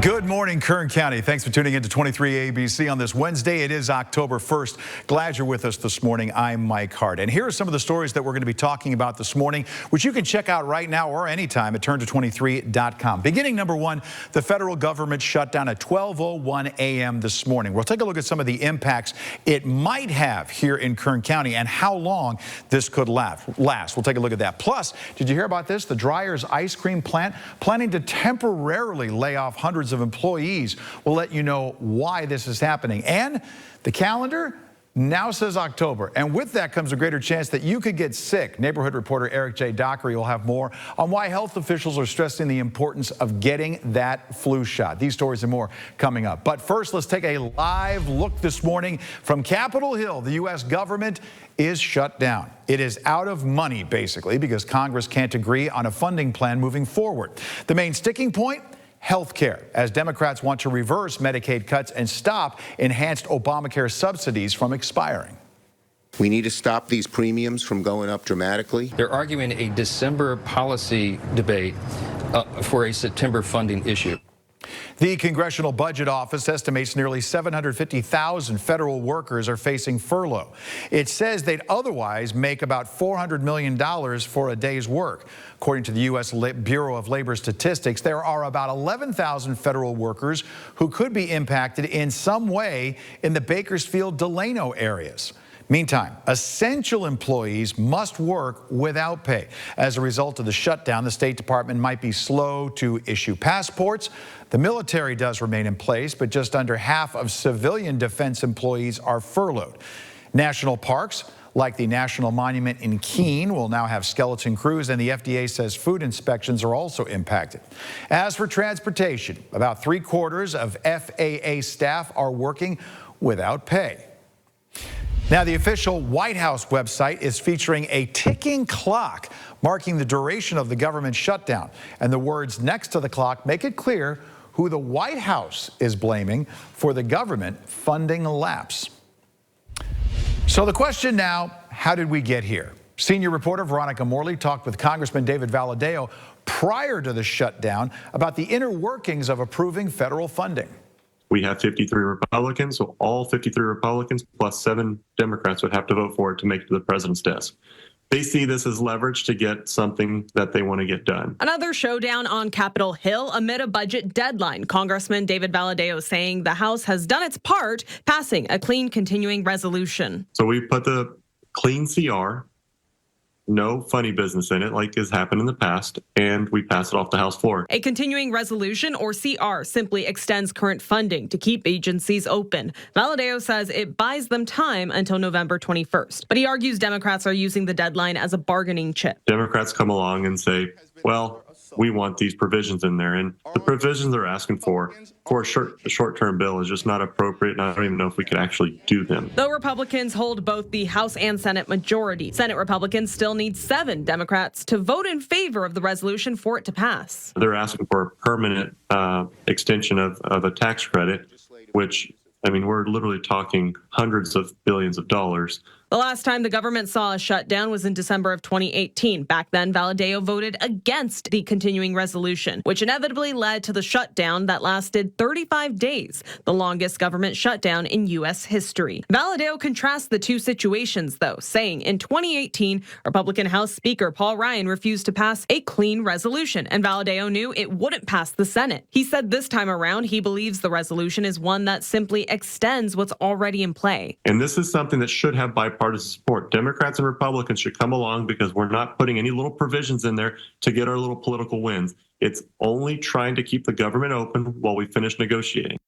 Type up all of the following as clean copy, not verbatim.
Good morning, Kern County. Thanks for tuning in to 23 ABC on this Wednesday. It is October 1st. Glad you're with us this morning. I'm Mike Hart. And here are some of the stories that we're going to be talking about this morning, which you can check out right now or anytime at turnto23.com. Beginning number one, the federal government shut down at 12:01 a.m. this morning. We'll take a look at some of the impacts it might have here in Kern County and how long this could last. We'll take a look at that. Plus, did you hear about this? The Dryer's ice cream plant planning to temporarily lay off hundreds of employees. We'll let you know why this is happening. And the calendar now says October. And with that comes a greater chance that you could get sick. Neighborhood reporter Eric J. Dockery will have more on why health officials are stressing the importance of getting that flu shot. These stories and more coming up. But first, let's take a live look this morning from Capitol Hill. The U.S. government is shut down. It is out of money, basically, because Congress can't agree on a funding plan moving forward. The main sticking point? Health care, as Democrats want to reverse Medicaid cuts and stop enhanced Obamacare subsidies from expiring. We need to stop these premiums from going up dramatically. They're arguing a December policy debate for a September funding issue. The Congressional Budget Office estimates nearly 750,000 federal workers are facing furlough. It says they'd otherwise make about $400 million for a day's work. According to the U.S. Bureau of Labor Statistics, there are about 11,000 federal workers who could be impacted in some way in the Bakersfield, Delano areas. Meantime, essential employees must work without pay. As a result of the shutdown, the State Department might be slow to issue passports. The military does remain in place, but just under half of civilian defense employees are furloughed. National parks, like the National Monument in Keene, will now have skeleton crews, and the FDA says food inspections are also impacted. As for transportation, about 3/4 of FAA staff are working without pay. Now, the official White House website is featuring a ticking clock marking the duration of the government shutdown. And the words next to the clock make it clear who the White House is blaming for the government funding lapse. So the question now, how did we get here? Senior reporter Veronica Morley talked with Congressman David Valadao prior to the shutdown about the inner workings of approving federal funding. We have 53 Republicans, so all 53 Republicans plus 7 Democrats would have to vote for it to make it to the president's desk. They see this as leverage to get something that they want to get done. Another showdown on Capitol Hill amid a budget deadline. Congressman David Valadao saying the House has done its part, passing a clean continuing resolution. So we put the clean CR, no funny business in it like has happened in the past, and we pass it off the House floor. A continuing resolution, or CR, simply extends current funding to keep agencies open. Valadao says it buys them time until November 21st. But he argues Democrats are using the deadline as a bargaining chip. Democrats come along and say, well, we want these provisions in there. And the provisions they're asking for a short-term bill is just not appropriate. And I don't even know if we could actually do them. Though Republicans hold both the House and Senate majority, Senate Republicans still need 7 Democrats to vote in favor of the resolution for it to pass. They're asking for a permanent extension of a tax credit, which, I mean, we're literally talking hundreds of billions of dollars. The last time the government saw a shutdown was in December of 2018. Back then, Valadao voted against the continuing resolution, which inevitably led to the shutdown that lasted 35 days, the longest government shutdown in U.S. history. Valadao contrasts the two situations, though, saying in 2018, Republican House Speaker Paul Ryan refused to pass a clean resolution, and Valadao knew it wouldn't pass the Senate. He said this time around he believes the resolution is one that simply extends what's already in play. And this is something that should have bipartisan support. Democrats and Republicans should come along because we're not putting any little provisions in there to get our little political wins. It's only trying to keep the government open while we finish negotiating.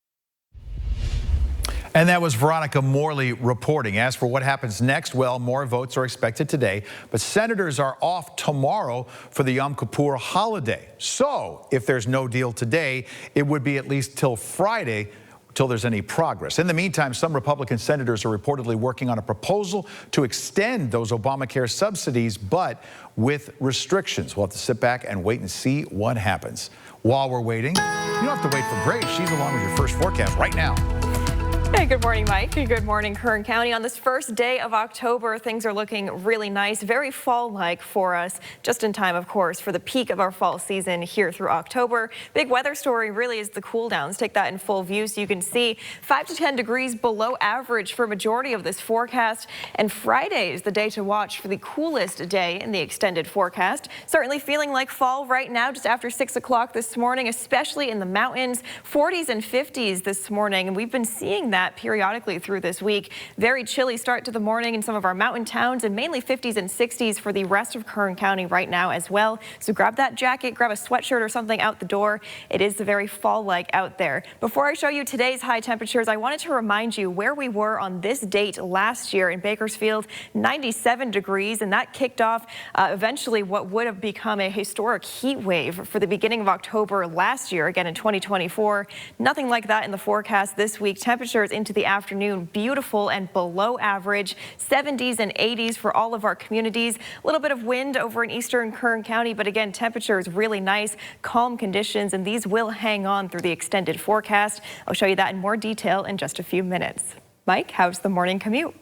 And that was Veronica Morley reporting. As for what happens next, well, more votes are expected today, but senators are off tomorrow for the Yom Kippur holiday. So if there's no deal today, it would be at least till Friday till there's any progress. In the meantime, some Republican senators are reportedly working on a proposal to extend those Obamacare subsidies, but with restrictions. We'll have to sit back and wait and see what happens. While we're waiting, you don't have to wait for Grace. She's along with your first forecast right now. Hey, good morning, Mike. Good morning, Kern County. On this first day of October, things are looking really nice, very fall-like for us, just in time, of course, for the peak of our fall season here through October. Big weather story really is the cool downs. Take that in full view so you can see 5 to 10 degrees below average for majority of this forecast. And Friday is the day to watch for the coolest day in the extended forecast. Certainly feeling like fall right now, just after 6 o'clock this morning, especially in the mountains. 40s and 50s this morning, and we've been seeing that periodically through this week. Very chilly start to the morning in some of our mountain towns, and mainly 50s and 60s for the rest of Kern County right now as well. So grab that jacket, grab a sweatshirt or something out the door. It is very fall-like out there. Before I show you today's high temperatures, I wanted to remind you where we were on this date last year in Bakersfield, 97 degrees, and that kicked off eventually what would have become a historic heat wave for the beginning of October last year, again in 2024. Nothing like that in the forecast this week. Temperatures into the afternoon, beautiful and below average, 70s and 80s for all of our communities. A little bit of wind over in eastern Kern County, but again, temperatures really nice, calm conditions, and these will hang on through the extended forecast. I'll show you that in more detail in just a few minutes. Mike, how's the morning commute?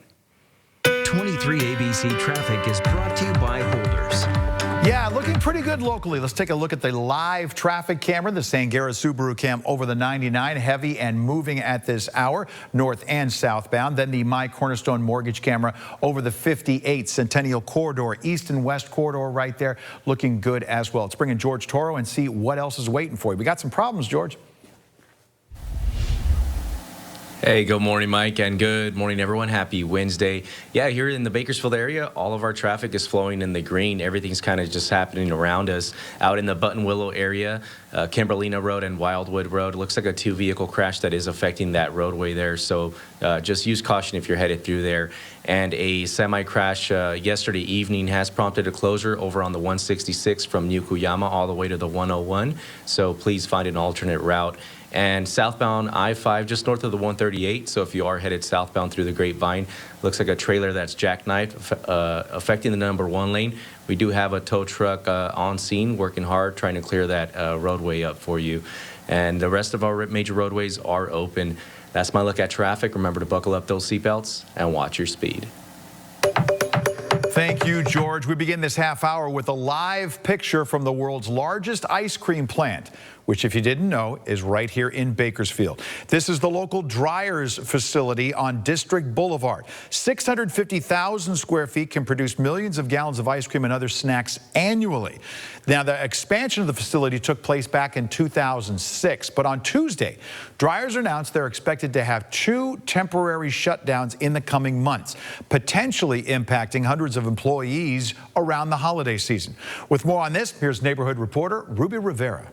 23 ABC Traffic is brought to you by Holders. Yeah, looking pretty good locally. Let's take a look at the live traffic camera, the Sangera Subaru cam over the 99, heavy and moving at this hour, north and southbound. Then the My Cornerstone Mortgage camera over the 58 Centennial Corridor, east and west corridor right there, looking good as well. Let's bring in George Toro and see what else is waiting for you. We got some problems, George. Hey, good morning, Mike, and good morning, everyone. Happy Wednesday. Yeah, here in the Bakersfield area, all of our traffic is flowing in the green. Everything's kind of just happening around us. Out in the Button Willow area, Kimberlina Road and Wildwood Road, looks like a two-vehicle crash that is affecting that roadway there. So just use caution if you're headed through there. And a semi-crash yesterday evening has prompted a closure over on the 166 from New Kuyama all the way to the 101. So please find an alternate route. And southbound I-5 just north of the 138. So if you are headed southbound through the Grapevine, looks like a trailer that's jackknifed affecting the number 1 lane. We do have a tow truck on scene working hard trying to clear that roadway up for you. And the rest of our major roadways are open. That's my look at traffic. Remember to buckle up those seatbelts and watch your speed. Thank you, George. We begin this half hour with a live picture from the world's largest ice cream plant, which, if you didn't know, is right here in Bakersfield. This is the local Dryers facility on District Boulevard. 650,000 square feet can produce millions of gallons of ice cream and other snacks annually. Now, the expansion of the facility took place back in 2006, but on Tuesday, Dryers announced they're expected to have 2 temporary shutdowns in the coming months, potentially impacting hundreds of employees around the holiday season. With more on this, here's neighborhood reporter Ruby Rivera.